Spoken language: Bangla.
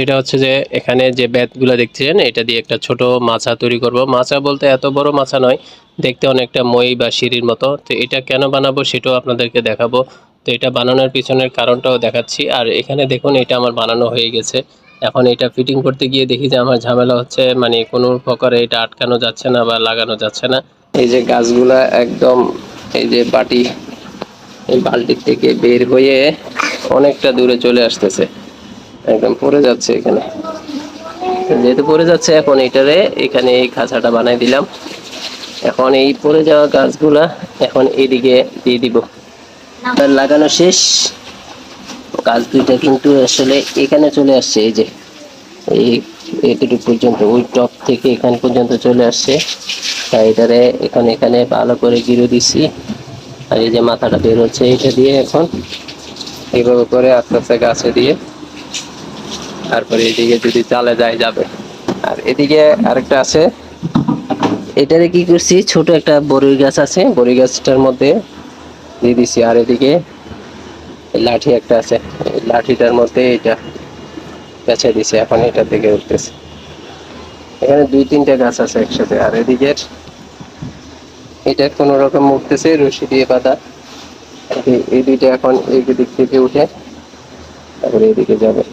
এটা হচ্ছে যে এখানে যে বেতগুলো দেখছেন এটা দিয়ে একটা ছোট মাছা তৈরি করব। মাছা বলতে এত বড় মাছা নয়, দেখতে অনেকটা মই বা সিঁড়ির মতো। তো এটা কেন বানাবো সেটাও আপনাদেরকে দেখাবো। তো এটা বানানোর পিছনের কারণটাও দেখাচ্ছি। আর এখানে দেখুন এটা আমার বানানো হয়ে গেছে। এখন এটা ফিটিং করতে গিয়ে দেখি যে আমার ঝামেলা হচ্ছে, মানে কোনো প্রকারে এটা আটকানো যাচ্ছে না বা লাগানো যাচ্ছে না। এই যে গাছগুলা একদম এই যে এই বালতির থেকে বের হয়ে অনেকটা দূরে চলে আসতেছে, একদম পড়ে যাচ্ছে এখানে। যেহেতু পড়ে যাচ্ছে এখন এখানে এই খাঁচাটা বানাই দিলাম। এখন এই পড়ে যাওয়া গাছগুলা এখন এদিকে দিয়ে দিব। লাগানো শেষ। গাছ দুইটা কিন্তু আসলে এখানে চলে আসছে, এই যে এই এতটুকু পর্যন্ত, ওই টপ থেকে এখান পর্যন্ত চলে আসছে। তাই এখানে ভালো করে গিরে দিছি। আর এই যে মাথাটা বের হচ্ছে এটা দিয়ে এখন এইভাবে করে আস্তে আস্তে গাছে দিয়ে তারপরে এদিকে যদি চালে যায় যাবে। আর এদিকে আরেকটা আছে, এটারে কি করছি, ছোট একটা বড়ই গাছ আছে, বড়ই গাছটার মধ্যে দিয়ে দিছি। আর এদিকে লাঠি একটা আছে, লাঠিটার মধ্যে এটা পেঁচে দিছে, এখন এটা থেকে উঠতেছে। এখানে 2-3টা গাছ আছে একসাথে। আর এদিকের এটা কোন রকম উঠতেছে রশি দিয়ে বাঁধা। এই দুইটা এখন এই দিক থেকে উঠে তারপরে এদিকে যাবে।